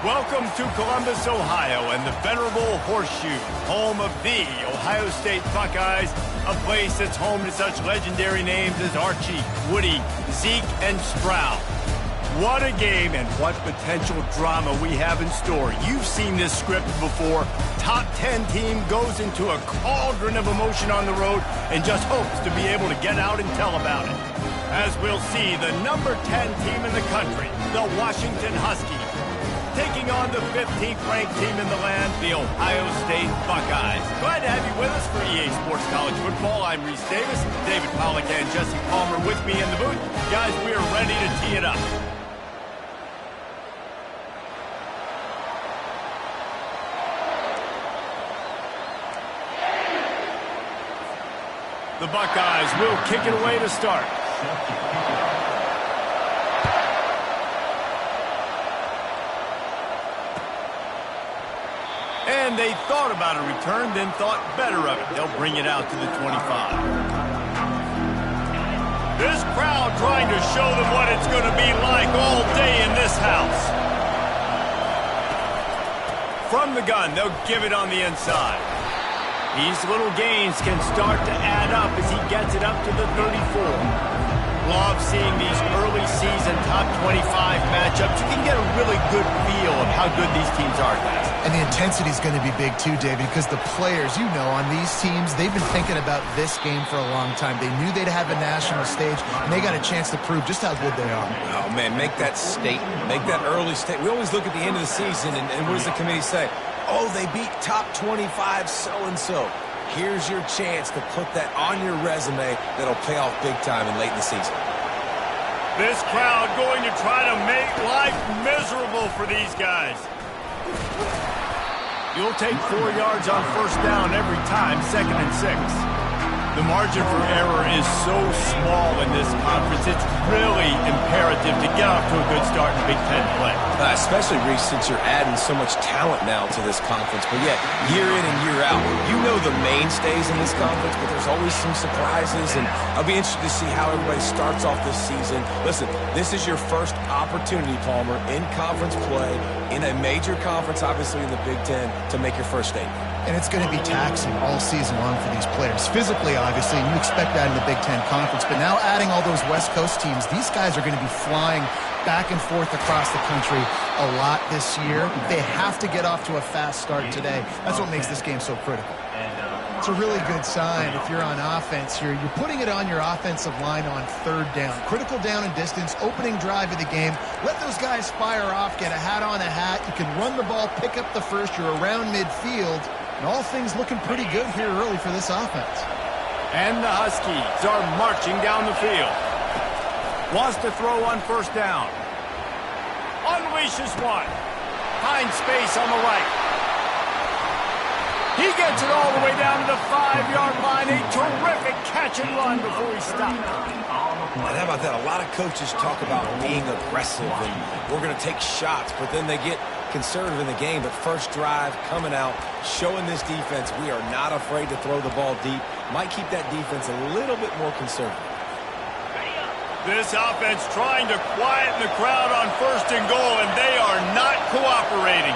Welcome to Columbus, Ohio, and the venerable Horseshoe, home of the Ohio State Buckeyes, a place that's home to such legendary names as Archie, Woody, Zeke, and Stroud. What a game and what potential drama we have in store. You've seen this script before. Top 10 team goes into a cauldron of emotion on the road and just hopes to be able to get out and tell about it. As we'll see, the number 10 team in the country, the Washington Huskies, taking on the 15th ranked team in the land, the Ohio State Buckeyes. Glad to have you with us for EA Sports College Football. I'm Reese Davis, David Pollack and Jesse Palmer with me in the booth. Guys, we are ready to tee it up. The Buckeyes will kick it away to start. And they thought about a return, then thought better of it. They'll bring it out to the 25. This crowd trying to show them what it's going to be like all day in this house. From the gun, they'll give it on the inside. These little gains can start to add up as he gets it up to the 34. Love seeing these early season top 25 matchups. You can get a really good feel of how good these teams are, guys. And the intensity is going to be big too, David, because the players, you know, on these teams, they've been thinking about this game for a long time. They knew they'd have a national stage, and they got a chance to prove just how good they are. Oh, man, make that statement. Make that early statement. We always look at the end of the season, and what does the committee say? Oh, they beat top 25 so-and-so. Here's your chance to put that on your resume that'll pay off big time and late in the season. This crowd going to try to make life miserable for these guys. You'll take 4 yards on first down every time, 2nd and 6. The margin for error is so small in this conference, it's really imperative to get off to a good start in Big Ten play. Especially, Reece, since you're adding so much talent now to this conference. But yet, year in and year out, you know the mainstays in this conference, but there's always some surprises, and I'll be interested to see how everybody starts off this season. Listen, this is your first opportunity, Palmer, in conference play, in a major conference, obviously in the Big Ten, to make your first statement. And it's going to be taxing all season long for these players. Physically, obviously, and you expect that in the Big Ten Conference. But now adding all those West Coast teams, these guys are going to be flying back and forth across the country a lot this year. They have to get off to a fast start today. That's what makes this game so critical. It's a really good sign if you're on offense here. You're putting it on your offensive line on 3rd down. Critical down and distance, opening drive of the game. Let those guys fire off, get a hat on a hat. You can run the ball, pick up the first. You're around midfield. And all things looking pretty good here early for this offense. And the Huskies are marching down the field. Wants to throw on first down. Unleashes one. Finds space on the right. He gets it all the way down to the 5-yard line. A terrific catch and run before he stopped. And how about that? A lot of coaches talk about being aggressive and we're going to take shots, but then they get conservative in the game. But first drive coming out, showing this defense we are not afraid to throw the ball deep. Might keep that defense a little bit more conservative. This offense trying to quieten the crowd on 1st and goal, and they are not cooperating.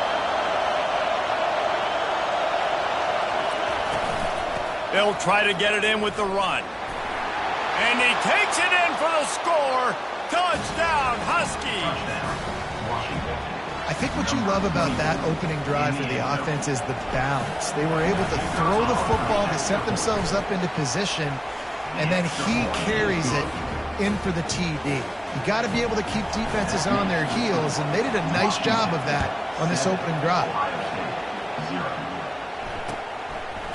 They'll try to get it in with the run. And he takes it in for the score. Touchdown, Huskies. I think what you love about that opening drive for the offense is the balance. They were able to throw the football to set themselves up into position, and then he carries it in for the TD. You got to be able to keep defenses on their heels, and they did a nice job of that on this opening drive.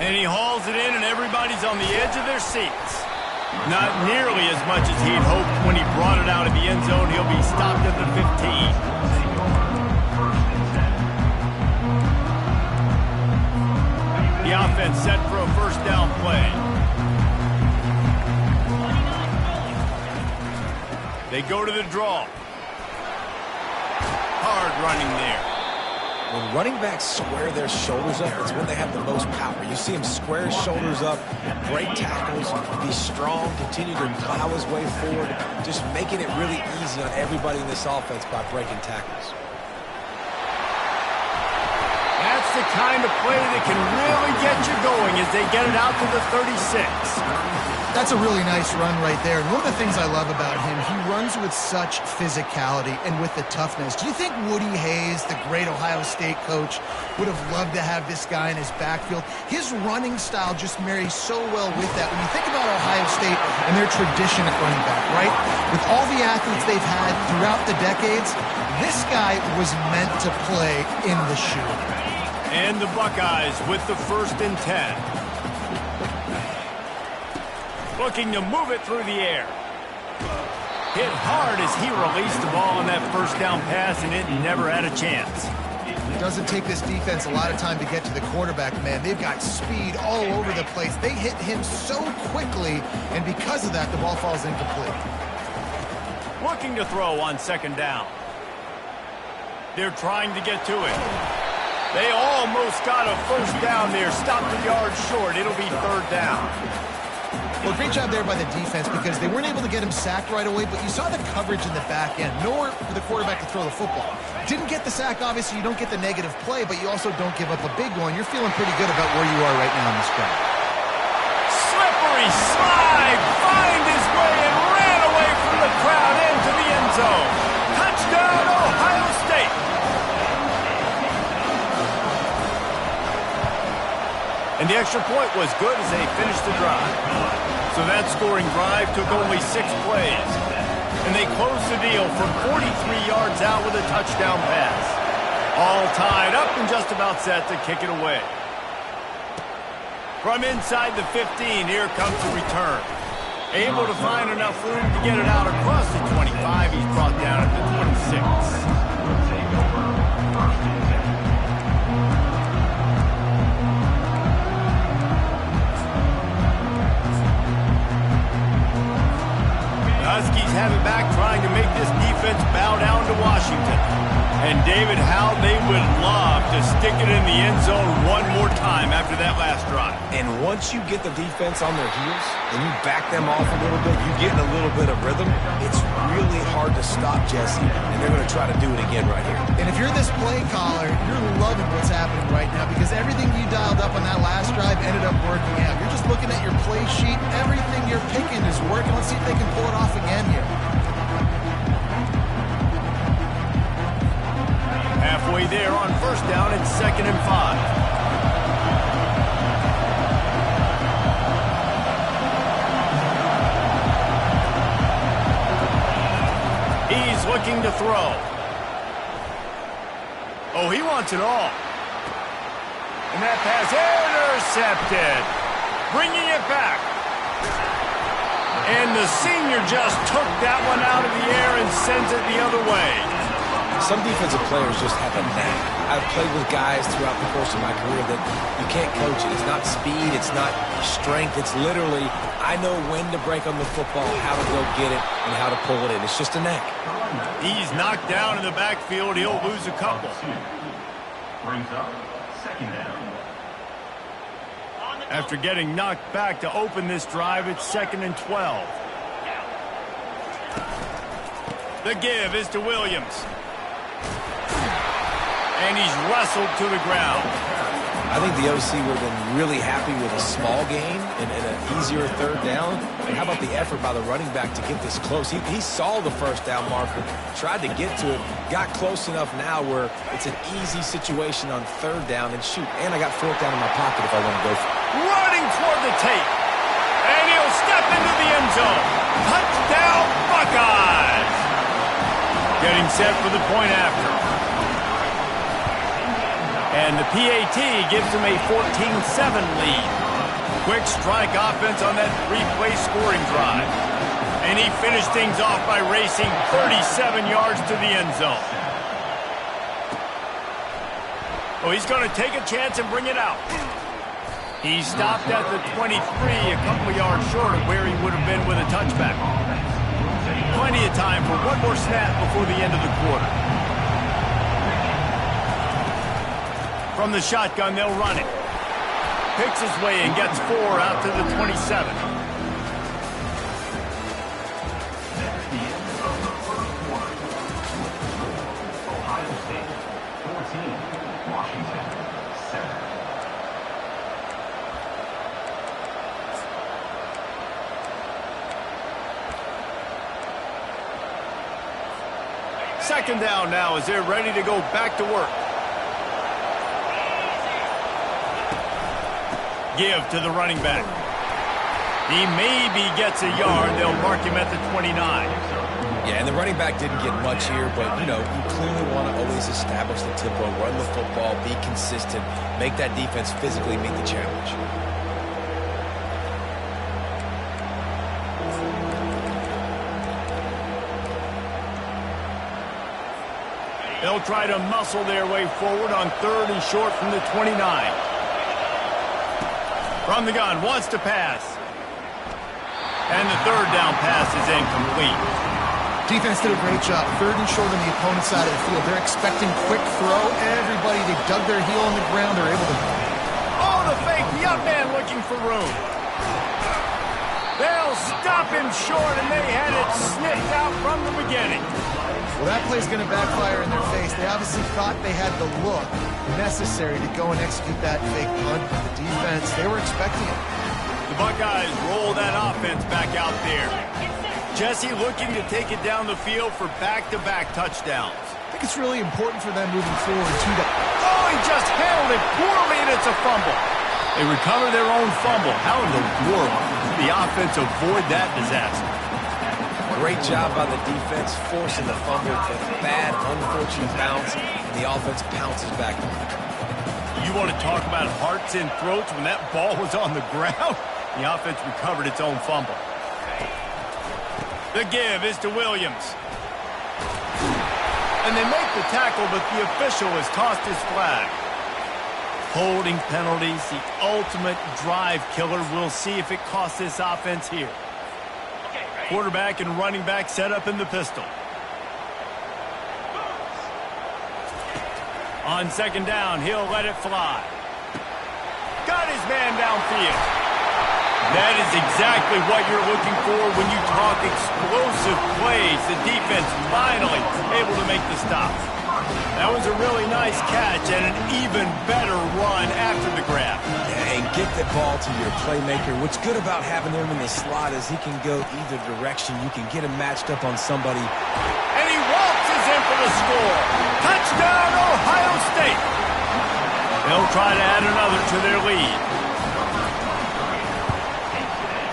And he hauls it in, and everybody's on the edge of their seats. Not nearly as much as he'd hoped when he brought it out of the end zone. He'll be stopped at the 15. The offense set for a first down play. They go to the draw. Hard running there. When running backs square their shoulders up, it's when they have the most power. You see him square his shoulders up, break tackles, be strong, continue to plow his way forward, just making it really easy on everybody in this offense by breaking tackles. That's the kind of play that can really get you going as they get it out to the 36. That's a really nice run right there. And one of the things I love about him, he runs with such physicality and with the toughness. Do you think Woody Hayes, the great Ohio State coach, would have loved to have this guy in his backfield? His running style just marries so well with that. When you think about Ohio State and their tradition at running back, right? With all the athletes they've had throughout the decades, this guy was meant to play in the shoe. And the Buckeyes with the 1st and 10. Looking to move it through the air. Hit hard as he released the ball on that 1st down pass, and it never had a chance. It doesn't take this defense a lot of time to get to the quarterback, man. They've got speed all over the place. They hit him so quickly, and because of that, the ball falls incomplete. Looking to throw on 2nd down. They're trying to get to it. They almost got a 1st down there. Stopped a yard short. It'll be 3rd down. Well, great job there by the defense because they weren't able to get him sacked right away, but you saw the coverage in the back end. Nowhere for the quarterback to throw the football. Didn't get the sack, obviously. You don't get the negative play, but you also don't give up a big one. You're feeling pretty good about where you are right now in this drive. Slippery slide. Find his way and ran away from the crowd into the end zone. Touchdown, Ohio State. And the extra point was good as they finished the drive. So that scoring drive took only 6 plays. And they closed the deal from 43 yards out with a touchdown pass. All tied up and just about set to kick it away. From inside the 15, here comes the return. Able to find enough room to get it out across the 25. He's brought down at the 26. Huskies have it back, trying to make this defense bow down to Washington. And David, how they would love to stick it in the end zone one more time after that last drive. And once you get the defense on their heels and you back them off a little bit, you get in a little bit of rhythm, it's really hard to stop Jesse, and they're going to try to do it again right here. And if you're this play caller, you're loving what's happening right now because everything you dialed up on that last drive ended up working out. You're just looking at your play sheet. Everything you're picking is working. Let's see if they can pull it off again here. Halfway there on 1st down, it's 2nd and 5. He's looking to throw. Oh, he wants it all. And that pass intercepted. Bringing it back. And the senior just took that one out of the air and sends it the other way. Some defensive players just have a knack. I've played with guys throughout the course of my career that you can't coach it. It's not speed, it's not strength. It's literally, I know when to break on the football, how to go get it, and how to pull it in. It's just a knack. He's knocked down in the backfield. He'll lose a couple. Brings up 2nd down. After getting knocked back to open this drive, it's 2nd and 12. The give is to Williams. And he's wrestled to the ground. I think the OC would have been really happy with a small gain and an easier 3rd down. And how about the effort by the running back to get this close? He saw the 1st down marker, tried to get to it, got close enough now where it's an easy situation on 3rd down. And shoot, and I got 4th down in my pocket if I want to go for it. Running toward the tape. And he'll step into the end zone. Touchdown, Buckeyes! Getting set for the point after. And the PAT gives him a 14-7 lead. Quick strike offense on that 3-play scoring drive. And he finished things off by racing 37 yards to the end zone. Oh, he's going to take a chance and bring it out. He stopped at the 23, a couple yards short of where he would have been with a touchback. Plenty of time for one more snap before the end of the quarter. From the shotgun, they'll run it. Picks his way and gets 4 out to the 27. Ohio State 14, Washington Second down now as they're ready to go back to work. Give to the running back. He maybe gets a yard. They'll mark him at the 29. Yeah, and the running back didn't get much here, but, you clearly want to always establish the tempo, run the football, be consistent, make that defense physically meet the challenge. They'll try to muscle their way forward on 3rd and short from the 29. From the gun, wants to pass. And the 3rd down pass is incomplete. Defense did a great job. 3rd and short on the opponent's side of the field. They're expecting quick throw. Everybody, they dug their heel on the ground. They're able to... Oh, the fake. The up man looking for room. They'll stop him short, and they had it sniffed out from the beginning. Well, that play's going to backfire in their face. They obviously thought they had the look necessary to go and execute that fake punt. But the defense, they were expecting it. The Buckeyes roll that offense back out there. Jesse looking to take it down the field for back-to-back touchdowns. I think it's really important for them moving forward, too. Oh, he just handled it poorly, and it's a fumble. They recover their own fumble. How in the world did the offense avoid that disaster? Great job by the defense, forcing the fumble for bad, unfortunate bounce, and the offense pounces back on it. You want to talk about hearts and throats when that ball was on the ground? The offense recovered its own fumble. The give is to Williams. And they make the tackle, but the official has tossed his flag. Holding penalties, the ultimate drive killer. We'll see if it costs this offense here. Quarterback and running back set up in the pistol. On 2nd down, he'll let it fly. Got his man downfield. That is exactly what you're looking for when you talk explosive plays. The defense finally able to make the stop. That was a really nice catch and an even better run after the grab. Yeah, and get the ball to your playmaker. What's good about having him in the slot is he can go either direction. You can get him matched up on somebody. And he waltzes in for the score. Touchdown, Ohio State. They'll try to add another to their lead.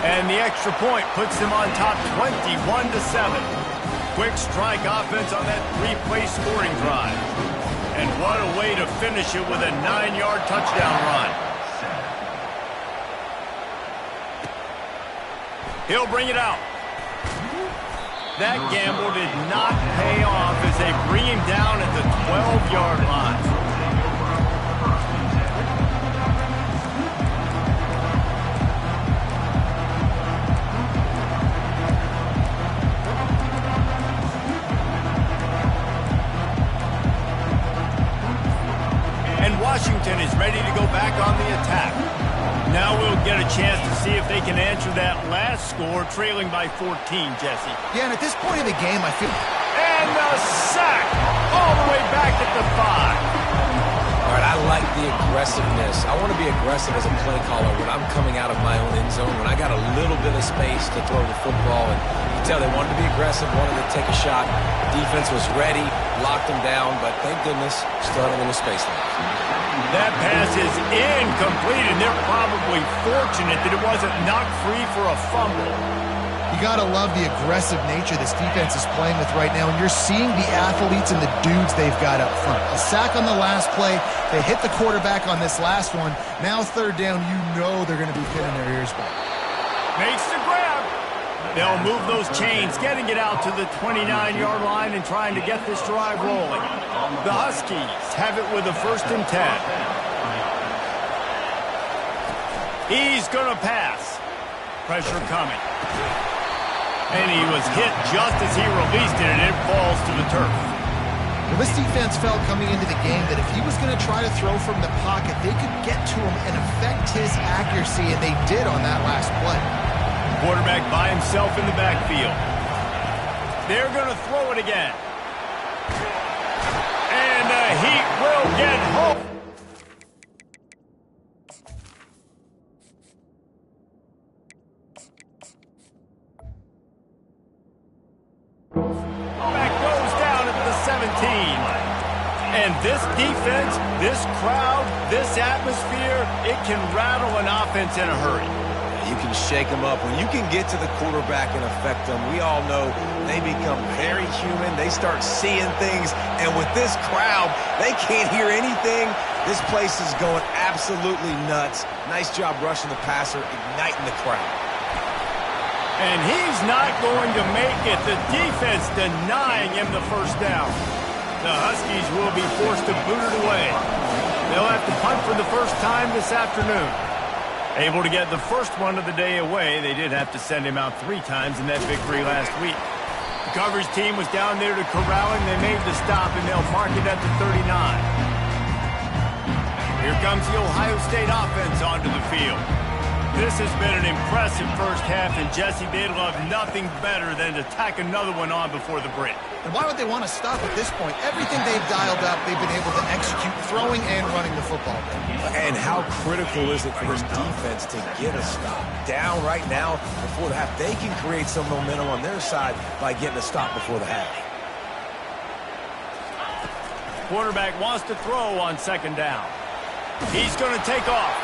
And the extra point puts them on top 21-7. Quick strike offense on that 3-play scoring drive. And what a way to finish it with a 9-yard touchdown run. He'll bring it out. That gamble did not pay off as they bring him down at the 12-yard line. Washington is ready to go back on the attack. Now we'll get a chance to see if they can answer that last score, trailing by 14, Jesse. Yeah, and at this point in the game, I feel... And the sack! All the way back at the 5. All right, I like the aggressiveness. I want to be aggressive as a play caller when I'm coming out of my own end zone, when I got a little bit of space to throw the football. And you can tell they wanted to be aggressive, wanted to take a shot. Defense was ready, locked them down, but thank goodness, still had a little space left. That pass is incomplete, and they're probably fortunate that it wasn't knocked free for a fumble. You got to love the aggressive nature this defense is playing with right now, and you're seeing the athletes and the dudes they've got up front. A sack on the last play. They hit the quarterback on this last one. Now 3rd down, you know they're going to be pinning their ears back. Makes the grab. They'll move those chains, getting it out to the 29-yard line and trying to get this drive rolling. The Huskies have it with a 1st and 10. He's going to pass. Pressure coming. And he was hit just as he released it, and it falls to the turf. Well, this defense felt coming into the game that if he was going to try to throw from the pocket, they could get to him and affect his accuracy, and they did on that last play. Quarterback by himself in the backfield. They're going to throw it again. And the Heat will get home. Back goes down at the And this defense, this crowd, this atmosphere, it can rattle an offense in a hurry. You can shake them up. When you can get to the quarterback and affect them, we all know they become very human. They start seeing things. And with this crowd, they can't hear anything. This place is going absolutely nuts. Nice job rushing the passer, igniting the crowd. And he's not going to make it. The defense denying him the first down. The Huskies will be forced to boot it away. They'll have to punt for the first time this afternoon. Able to get the first one of the day away, they did have to send him out 3 times in that victory last week. The coverage team was down there to corral him. They made the stop, and they'll mark it at the 39. Here comes the Ohio State offense onto the field. This has been an impressive first half, and Jesse, they'd love nothing better than to tack another one on before the break. And why would they want to stop at this point? Everything they've dialed up, they've been able to execute throwing and running the football. And how critical is it for this defense to get a stop? Down right now before the half. They can create some momentum on their side by getting a stop before the half. Quarterback wants to throw on second down. He's going to take off.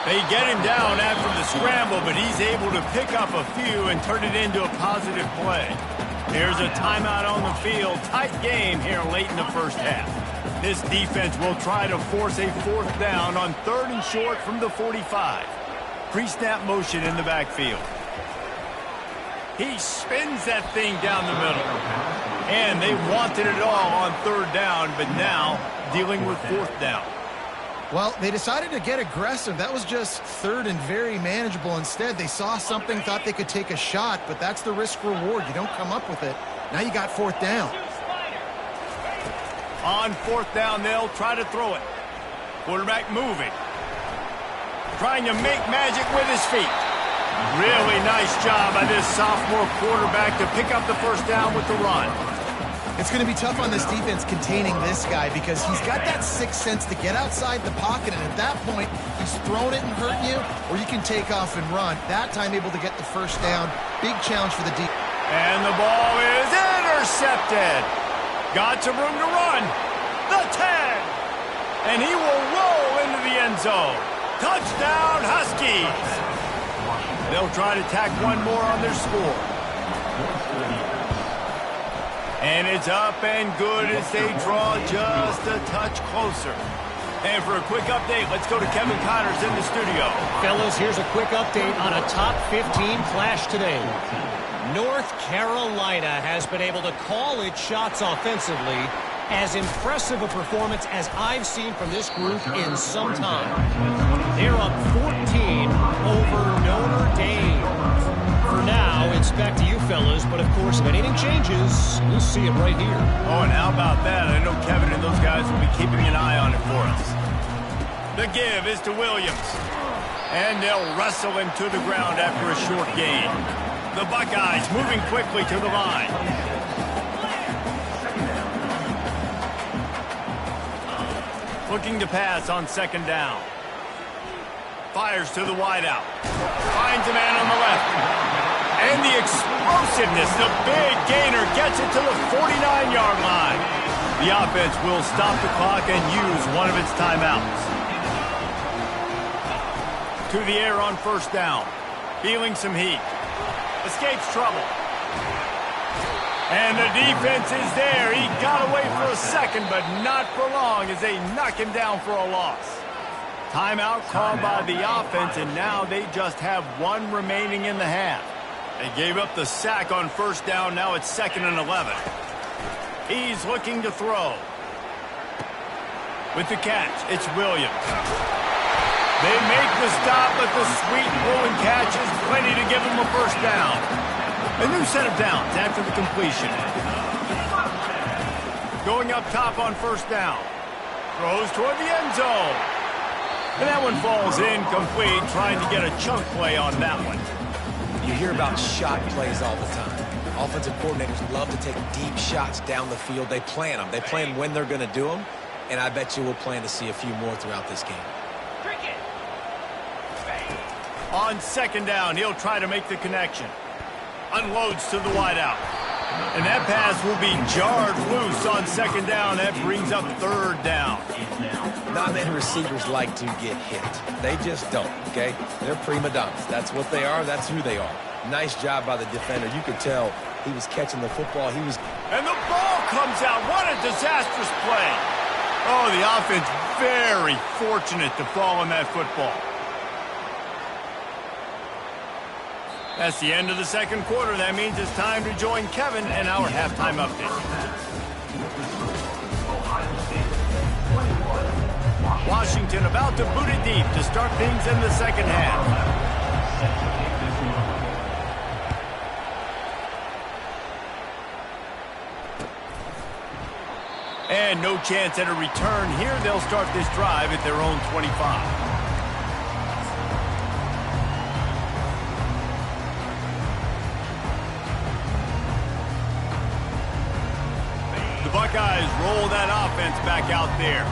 They get him down after the scramble, but he's able to pick up a few and turn it into a positive play. There's a timeout on the field. Tight game here late in the first half. This defense will try to force a 4th down on 3rd and short from the 45. Pre-snap motion in the backfield. He spins that thing down the middle. And they wanted it all on 3rd down, but now dealing with 4th down. Well, they decided to get aggressive. That was just 3rd and very manageable. Instead, they saw something, thought they could take a shot, but that's the risk-reward. You don't come up with it. Now you got 4th down. On 4th down, they'll try to throw it. Quarterback moving. Trying to make magic with his feet. Really nice job by this sophomore quarterback to pick up the first down with the run. It's going to be tough on this defense containing this guy because he's got that 6th sense to get outside the pocket, and at that point, he's throwing it and hurting you, or you can take off and run. That time able to get the first down. Big challenge for the defense. And the ball is intercepted. Got some room to run. The 10. And he will roll into the end zone. Touchdown, Huskies. They'll try to tack one more on their score. And it's up and good as they draw just a touch closer. And for a quick update, let's go to Kevin Connors in the studio. Fellas, here's a quick update on a top 15 clash today. North Carolina has been able to call its shots offensively. As impressive a performance as I've seen from this group in some time. They're up 14 over Notre Dame. For now, it's back to you fellas, but of course, if anything changes, you'll see it right here. Oh, and how about that? I know Kevin and those guys will be keeping an eye on it for us. The give is to Williams. And they'll wrestle him to the ground after a short gain. The Buckeyes moving quickly to the line. Looking to pass on second down. Fires to the wideout. Finds a man on the left. And the explosiveness, the big gainer gets it to the 49-yard line. The offense will stop the clock and use one of its timeouts. To the air on first down. Feeling some heat. Escapes trouble. And the defense is there. He got away for a second, but not for long as they knock him down for a loss. Timeout called by the offense, and now they just have one remaining in the half. They gave up the sack on first down. Now it's 2nd and 11. He's looking to throw. With the catch, it's Williams. They make the stop, but the sweet rolling catch is plenty to give them a first down. A new set of downs after the completion. Going up top on first down. Throws toward the end zone. And that one falls incomplete, trying to get a chunk play on that one. You hear about shot plays all the time. Offensive coordinators love to take deep shots down the field. They plan them. They plan when they're going to do them. And I bet you we'll plan to see a few more throughout this game. On second down, he'll try to make the connection. Unloads to the wideout. And that pass will be jarred loose on second down. That brings up third down. Not many receivers like to get hit. They just don't, okay? They're prima donnas. That's what they are. That's who they are. Nice job by the defender. You could tell he was catching the football. And the ball comes out. What a disastrous play. Oh, the offense very fortunate to fall on that football. That's the end of the second quarter. That means it's time to join Kevin in our halftime update. Washington about to boot it deep to start things in the second half. And no chance at a return here. They'll start this drive at their own 25. Buckeyes roll that offense back out there.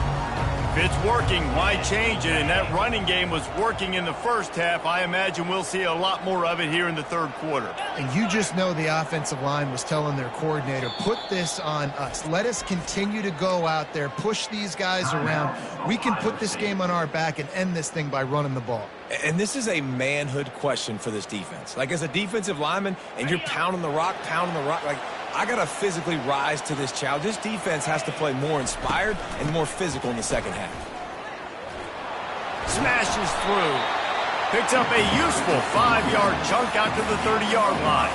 If it's working, why change it? And that running game was working in the first half. I imagine we'll see a lot more of it here in the third quarter. And you just know the offensive line was telling their coordinator, put this on us. Let us continue to go out there, push these guys around. We can put this game on our back and end this thing by running the ball. And this is a manhood question for this defense. Like, as a defensive lineman, and you're pounding the rock, like, I got to physically rise to this challenge. This defense has to play more inspired and more physical in the second half. Smashes through. Picks up a useful 5-yard chunk out to the 30-yard line.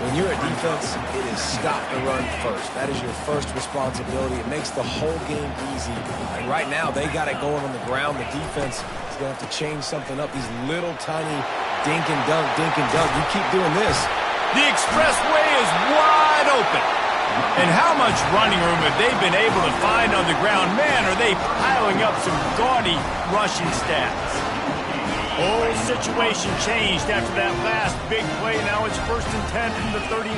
When you're a defense, it is stop the run first. That is your first responsibility. It makes the whole game easy. And right now, they got it going on the ground. The defense is going to have to change something up. These little tiny dink and dunk. You keep doing this. The expressway is wide open. And how much running room have they been able to find on the ground? Man, are they piling up some gaudy rushing stats. Whole situation changed after that last big play. Now it's 1st and 10 from the 39.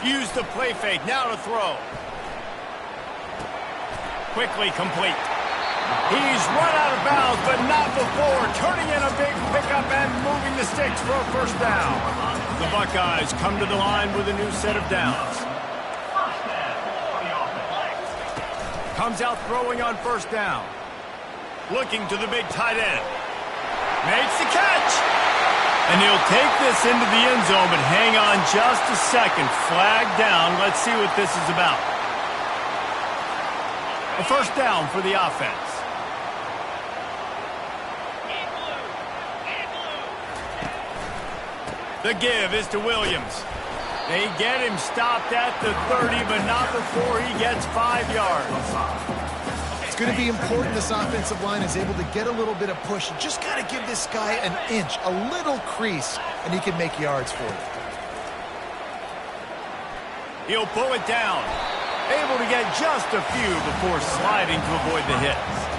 Use the play fake. Now to throw. Quickly complete. He's run out of bounds, but not before. Turning in a big pickup and moving the sticks for a first down. The Buckeyes come to the line with a new set of downs. Comes out throwing on first down. Looking to the big tight end. Makes the catch. And he'll take this into the end zone, but hang on just a second. Flag down. Let's see what this is about. A first down for the offense. The give is to Williams. They get him stopped at the 30, but not before he gets 5 yards. It's going to be important this offensive line is able to get a little bit of push. You just got to give this guy an inch, a little crease, and he can make yards for you. He'll pull it down. Able to get just a few before sliding to avoid the hits.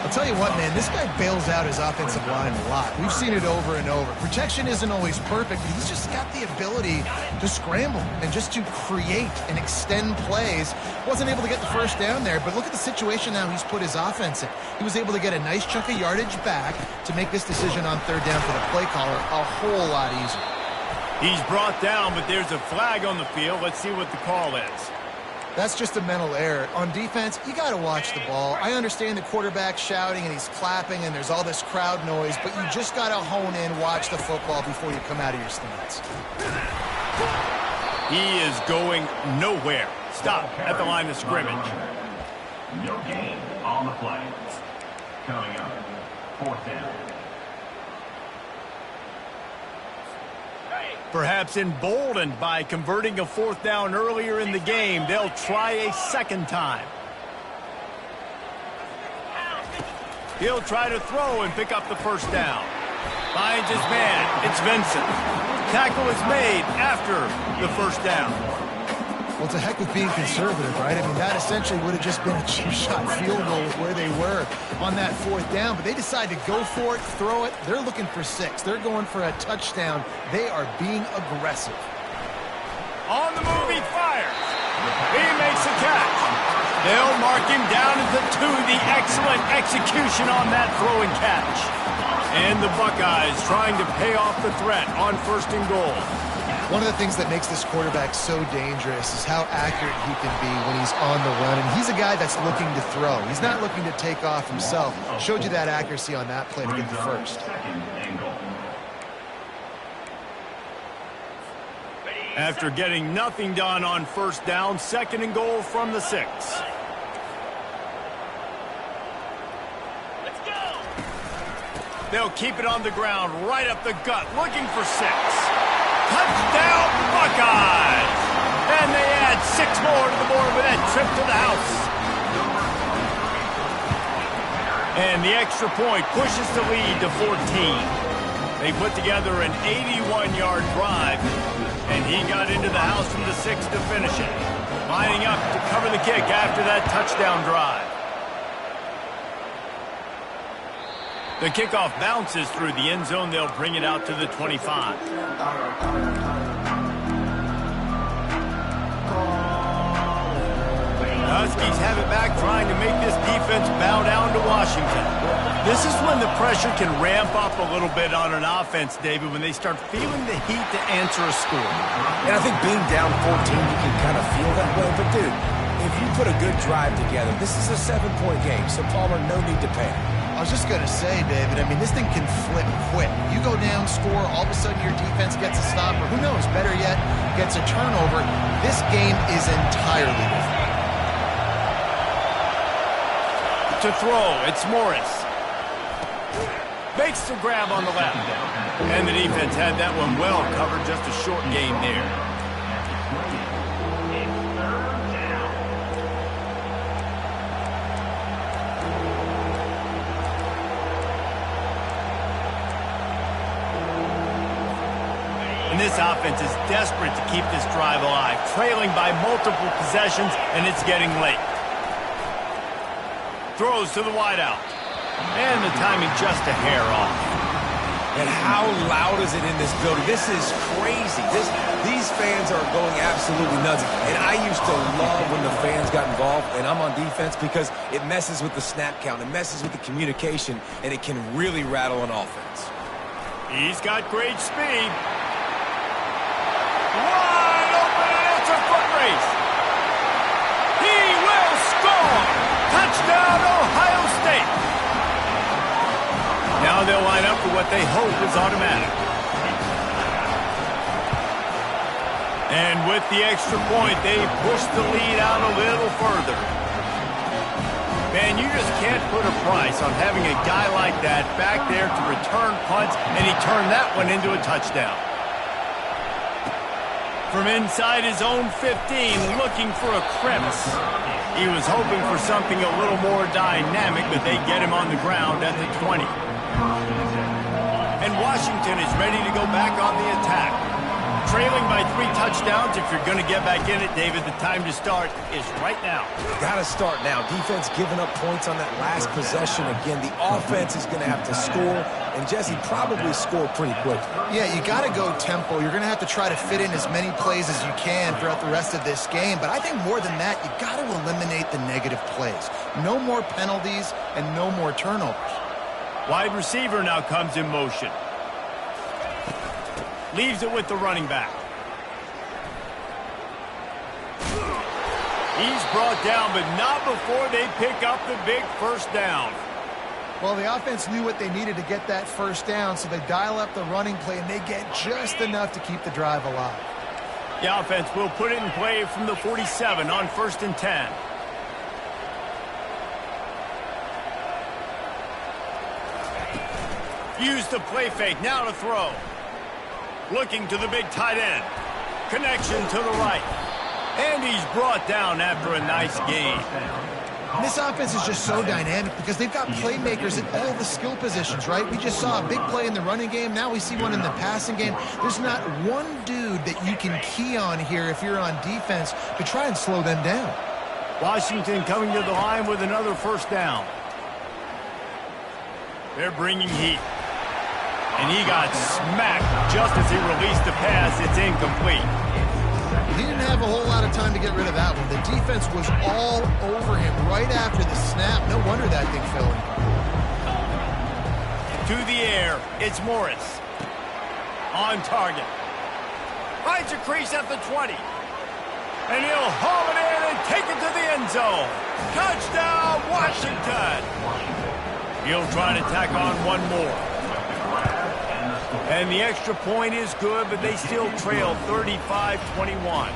I'll tell you what, man, this guy bails out his offensive line a lot. We've seen it over and over. Protection isn't always perfect, but he's just got the ability to scramble and just to create and extend plays. Wasn't able to get the first down there, but look at the situation now he's put his offense in. He was able to get a nice chunk of yardage back to make this decision on third down for the play caller a whole lot easier. He's brought down, but there's a flag on the field. Let's see what the call is. That's just a mental error. On defense, you got to watch the ball. I understand the quarterback shouting and he's clapping and there's all this crowd noise, but you just got to hone in, watch the football before you come out of your stance. He is going nowhere. Stop at the line of scrimmage. No gain on the play. Coming up, 4th down. Perhaps emboldened by converting a 4th down earlier in the game, they'll try a second time. He'll try to throw and pick up the first down. Finds his man. It's Vincent. Tackle is made after the first down. Well, it's a heck of being conservative, right? I mean, that essentially would have just been a cheap shot field goal with where they were on that 4th down, but they decide to go for it, throw it. They're looking for 6. They're going for a touchdown. They are being aggressive. On the move, he fires. He makes a catch. They'll mark him down at the 2. The excellent execution on that throw and catch. And the Buckeyes trying to pay off the threat on 1st and goal. One of the things that makes this quarterback so dangerous is how accurate he can be when he's on the run. And he's a guy that's looking to throw. He's not looking to take off himself. Showed you that accuracy on that play to get the first. After getting nothing done on first down, 2nd and goal from the 6. They'll keep it on the ground, right up the gut, looking for 6. Touchdown, Buckeyes! And they add 6 more to the board with that trip to the house. And the extra point pushes the lead to 14. They put together an 81-yard drive, and he got into the house from the 6 to finish it, lining up to cover the kick after that touchdown drive. The kickoff bounces through the end zone. They'll bring it out to the 25. Huskies have it back, trying to make this defense bow down to Washington. This is when the pressure can ramp up a little bit on an offense, David, when they start feeling the heat to answer a score. And I think being down 14, you can kind of feel that way. But, dude, if you put a good drive together, this is a 7-point game, so Palmer, no need to panic. I was just going to say, David, I mean, this thing can flip quick. You go down, score, all of a sudden your defense gets a stop, or who knows, better yet, gets a turnover. This game is entirely different. To throw, it's Morris. Makes the grab on the left. And the defense had that one well covered, just a short gain there. And this offense is desperate to keep this drive alive, trailing by multiple possessions, and it's getting late. Throws to the wideout. And the timing just a hair off. And how loud is it in this building? This is crazy. These fans are going absolutely nuts. And I used to love when the fans got involved, and I'm on defense, because it messes with the snap count. It messes with the communication, and it can really rattle an offense. He's got great speed. Wide open, and it's a foot race. He will score. Touchdown, Ohio State. Now they'll line up for what they hope is automatic. And with the extra point, they push the lead out a little further. Man, you just can't put a price on having a guy like that back there to return punts, and he turned that one into a touchdown. From inside his own 15, looking for a crevice. He was hoping for something a little more dynamic, but they get him on the ground at the 20. And Washington is ready to go back on the attack. Trailing by 3 touchdowns, if you're going to get back in it, David, the time to start is right now. Got to start now. Defense giving up points on that last possession. Again, the offense is going to have to score, and Jesse probably score pretty quickly. Yeah, you got to go tempo. You're going to have to try to fit in as many plays as you can throughout the rest of this game. But I think more than that, you got to eliminate the negative plays. No more penalties and no more turnovers. Wide receiver now comes in motion. Leaves it with the running back. He's brought down, but not before they pick up the big first down. Well, the offense knew what they needed to get that first down, so they dial up the running play, and they get just enough to keep the drive alive. The offense will put it in play from the 47 on 1st and 10. Use the play fake, now to throw. Looking to the big tight end. Connection to the right. And he's brought down after a nice gain. This offense is just so dynamic because they've got playmakers at all the skill positions, right? We just saw a big play in the running game. Now we see one in the passing game. There's not one dude that you can key on here if you're on defense to try and slow them down. Washington coming to the line with another first down. They're bringing heat. And he got smacked just as he released the pass. It's incomplete. He didn't have a whole lot of time to get rid of that one. The defense was all over him right after the snap. No wonder that thing fell in. To the air, it's Morris. On target. Finds a crease at the 20. And he'll haul it in and take it to the end zone. Touchdown, Washington. He'll try to tack on one more. And the extra point is good, but they still trail 35-21.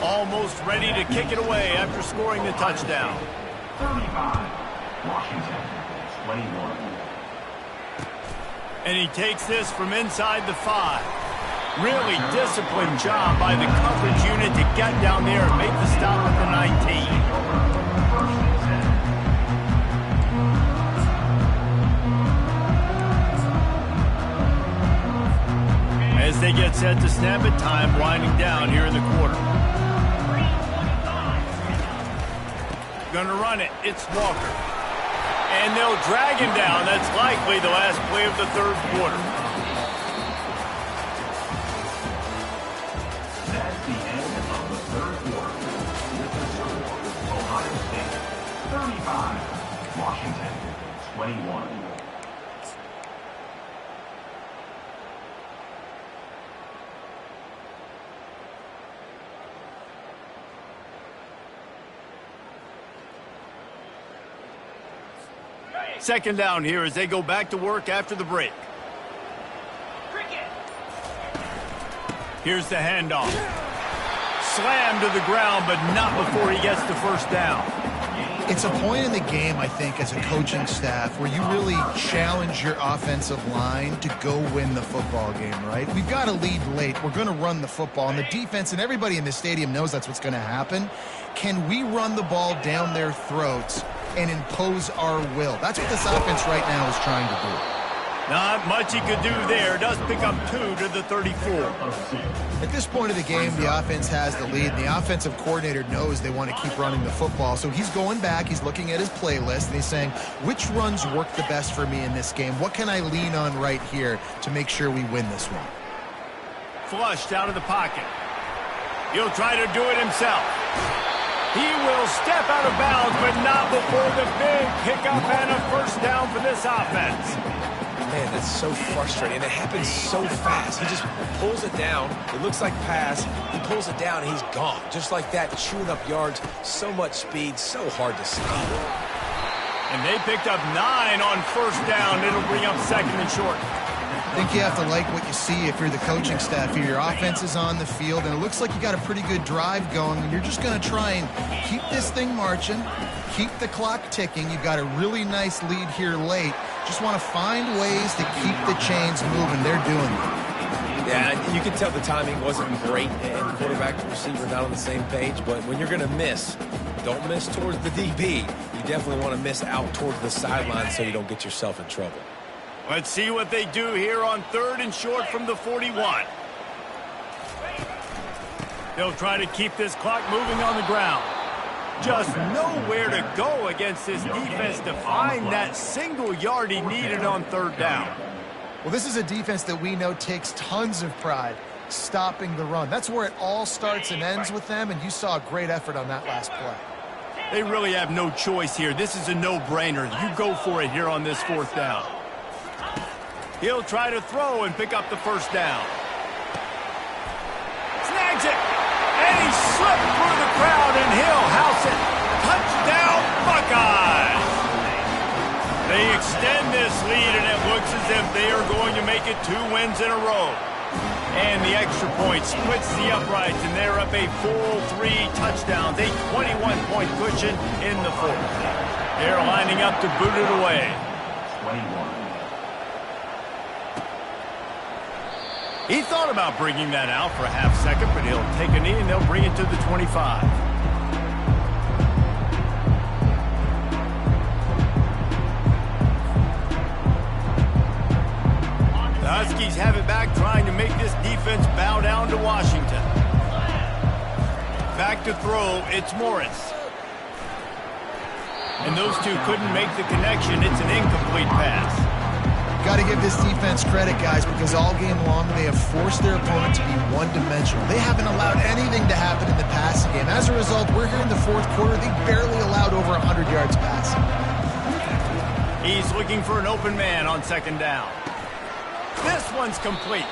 Almost ready to kick it away after scoring the touchdown. 35, Washington, 21. And he takes this from inside the 5. Really disciplined job by the coverage unit to get down there and make the stop at the 19. As they get set to snap it, time winding down here in the quarter. Gonna run it. It's Walker. And they'll drag him down. That's likely the last play of the third quarter. That's the end of the third quarter. This is Ohio State 35, Washington 21. Second down here as they go back to work after the break. Here's the handoff. Slammed to the ground, but not before he gets the first down. It's a point in the game, I think, as a coaching staff where you really challenge your offensive line to go win the football game, right? We've got a lead late. We're going to run the football, and the defense and everybody in the stadium knows that's what's going to happen. Can we run the ball down their throats and impose our will? That's what this offense right now is trying to do. Not much he could do there. Does pick up 2 to the 34. At this point of the game, the offense has the lead. The offensive coordinator knows they want to keep running the football. So he's going back. He's looking at his playlist, and he's saying, which runs work the best for me in this game? What can I lean on right here to make sure we win this one? Flushed out of the pocket. He'll try to do it himself. He will step out of bounds, but not before the big pickup and a first down for this offense. Man, that's so frustrating. And it happens so fast. He just pulls it down. It looks like pass. He pulls it down, and he's gone. Just like that, chewing up yards. So much speed, so hard to stop. And they picked up 9 on first down. It'll bring up second and short. I think you have to like what you see if you're the coaching staff here. Your offense is on the field, and it looks like you got a pretty good drive going, and you're just going to try and keep this thing marching, keep the clock ticking. You've got a really nice lead here late. Just want to find ways to keep the chains moving. They're doing it. Yeah, you can tell the timing wasn't great, and the quarterback and receiver not on the same page, but when you're going to miss, don't miss towards the DB. You definitely want to miss out towards the sideline so you don't get yourself in trouble. Let's see what they do here on third and short from the 41. They'll try to keep this clock moving on the ground. Just nowhere to go against this defense to find that single yard he needed on third down. Well, this is a defense that we know takes tons of pride stopping the run. That's where it all starts and ends with them, and you saw a great effort on that last play. They really have no choice here. This is a no-brainer. You go for it here on this fourth down. He'll try to throw and pick up the first down. Snags it. And he slipped through the crowd, and he'll house it. Touchdown, Buckeyes. They extend this lead, and it looks as if they are going to make it 2 wins in a row. And the extra point splits the uprights, and they're up a full 3 touchdowns, a 21-point cushion in the fourth. They're lining up to boot it away. 21. He thought about bringing that out for a half second, but he'll take a knee and they'll bring it to the 25. The Huskies have it back, trying to make this defense bow down to Washington. Back to throw, it's Morris. And those two couldn't make the connection. It's an incomplete pass. Got to give this defense credit, guys, because all game long they have forced their opponent to be one-dimensional. They haven't allowed anything to happen in the passing game. As a result, we're here in the fourth quarter. They barely allowed over 100 yards passing. He's looking for an open man on second down. This one's complete.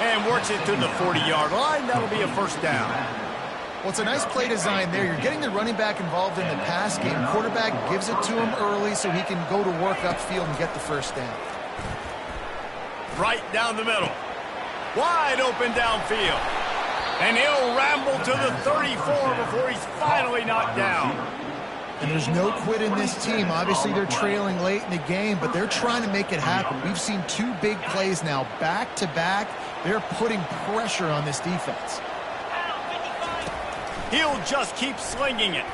And works it to the 40-yard line. That'll be a first down. Well, it's a nice play design there. You're getting the running back involved in the pass game. Quarterback gives it to him early so he can go to work upfield and get the first down. Right down the middle. Wide open downfield. And he'll ramble to the 34 before he's finally knocked down. And there's no quit in this team. Obviously, they're trailing late in the game, but they're trying to make it happen. We've seen 2 big plays now, back-to-back. They're putting pressure on this defense. He'll just keep slinging it.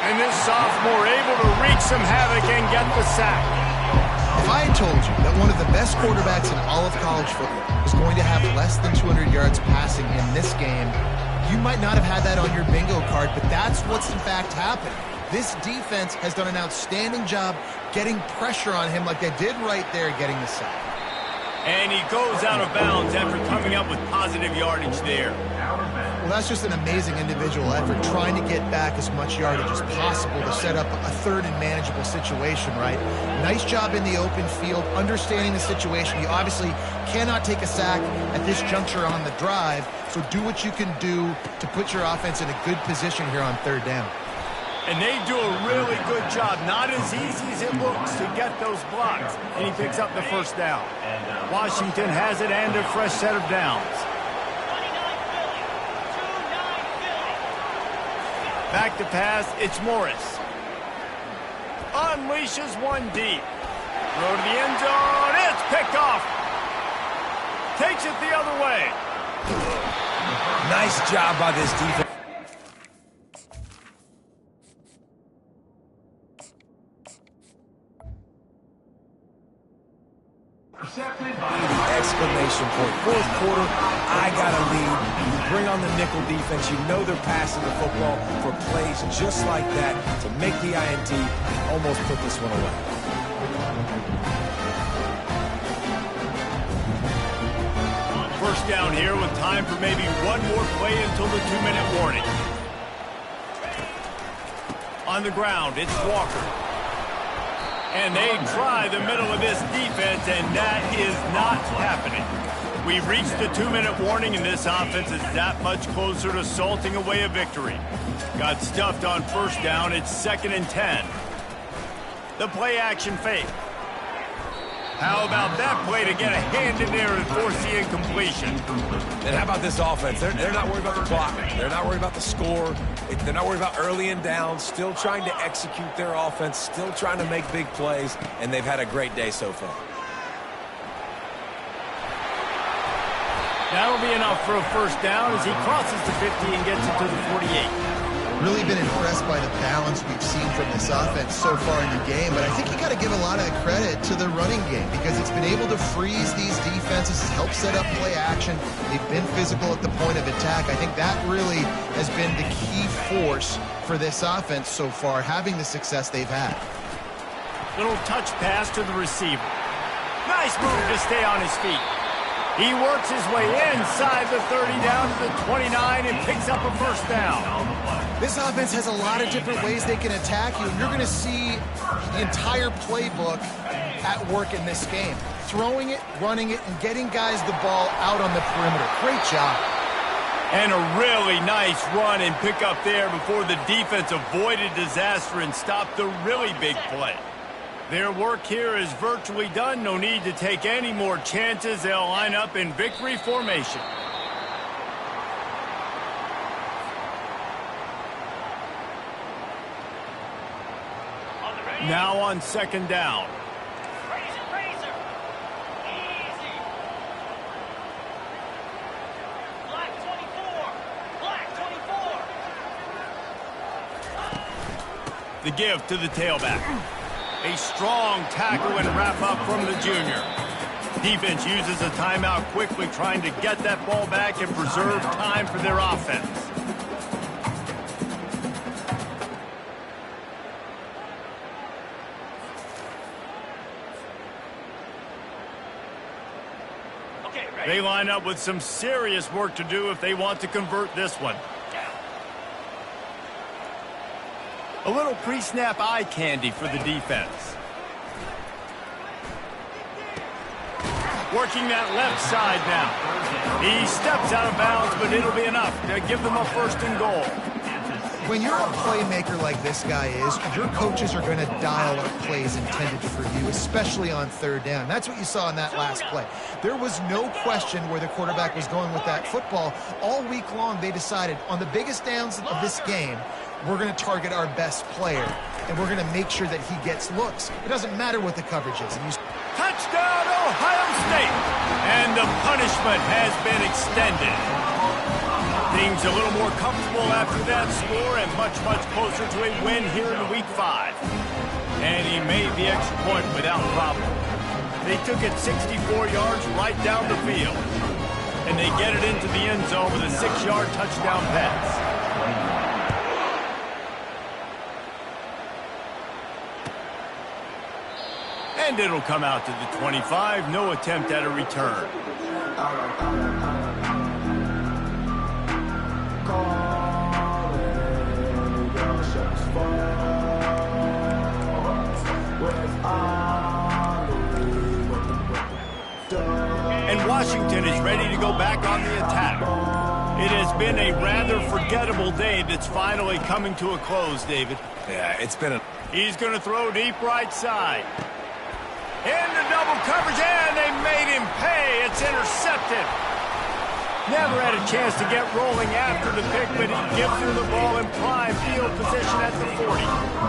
And this sophomore able to wreak some havoc and get the sack. If I had told you that one of the best quarterbacks in all of college football was going to have less than 200 yards passing in this game, you might not have had that on your bingo card, but that's what's in fact happened. This defense has done an outstanding job getting pressure on him like they did right there, getting the sack. And he goes out of bounds after coming up with positive yardage there. Well, that's just an amazing individual effort, trying to get back as much yardage as possible to set up a third and manageable situation, right? Nice job in the open field, understanding the situation. You obviously cannot take a sack at this juncture on the drive, so do what you can do to put your offense in a good position here on third down. And they do a really good job. Not as easy as it looks to get those blocks. And he picks up the first down. Washington has it and a fresh set of downs. Back to pass, it's Morris. Unleashes one deep. Throw to the end zone, it's picked off. Takes it the other way. Nice job by this defense. Exclamation point. Fourth quarter, I got a lead. You bring on the nickel defense. You know they're passing the football for plays just like that to make the INT almost put this one away. First down here with time for maybe one more play until the 2-minute warning. On the ground, it's Walker. And they try the middle of this defense, and that is not happening. We've reached the 2-minute warning, and this offense is that much closer to salting away a victory. Got stuffed on first down. It's 2nd and 10. The play action fake. How about that play to get a hand in there and force the incompletion? And how about this offense? They're not worried about the clock. They're not worried about the score. They're not worried about early and down. Still trying to execute their offense. Still trying to make big plays. And they've had a great day so far. That'll be enough for a first down as he crosses the 50 and gets it to the 48. Really been impressed by the balance we've seen from this offense so far in the game, but I think you got to give a lot of the credit to the running game because it's been able to freeze these defenses, help set up play action. They've been physical at the point of attack. I think that really has been the key force for this offense so far, having the success they've had. Little touch pass to the receiver. Nice move to stay on his feet. He works his way inside the 30 down to the 29 and picks up a first down. This offense has a lot of different ways they can attack you, and you're going to see the entire playbook at work in this game. Throwing it, running it, and getting guys the ball out on the perimeter. Great job. And a really nice run and pick up there before the defense avoided disaster and stopped the really big play. Their work here is virtually done. No need to take any more chances. They'll line up in victory formation. Now on 2nd down. Razor. Easy. Black 24. The give to the tailback. A strong tackle and wrap up from the junior. Defense uses a timeout quickly, trying to get that ball back and preserve time for their offense. They line up with some serious work to do if they want to convert this one. A little pre-snap eye candy for the defense. Working that left side now. He steps out of bounds, but it'll be enough to give them a first and goal. When you're a playmaker like this guy is, your coaches are going to dial up plays intended for you, especially on third down. That's what you saw in that last play. There was no question where the quarterback was going with that football. All week long, they decided on the biggest downs of this game, we're going to target our best player, and we're going to make sure that he gets looks. It doesn't matter what the coverage is. Touchdown, Ohio State! And the punishment has been extended. Things a little more comfortable after that score and much, much closer to a win here in Week 5. And he made the extra point without problem. They took it 64 yards right down the field. And they get it into the end zone with a 6-yard touchdown pass. And it'll come out to the 25. No attempt at a return. And Washington is ready to go back on the attack. It has been a rather forgettable day that's finally coming to a close, David. Yeah, it's been a... He's going to throw deep right side. Into double coverage, and they made him pay. It's intercepted. Never had a chance to get rolling after the pick, but he gives him the ball in prime field position at the 40.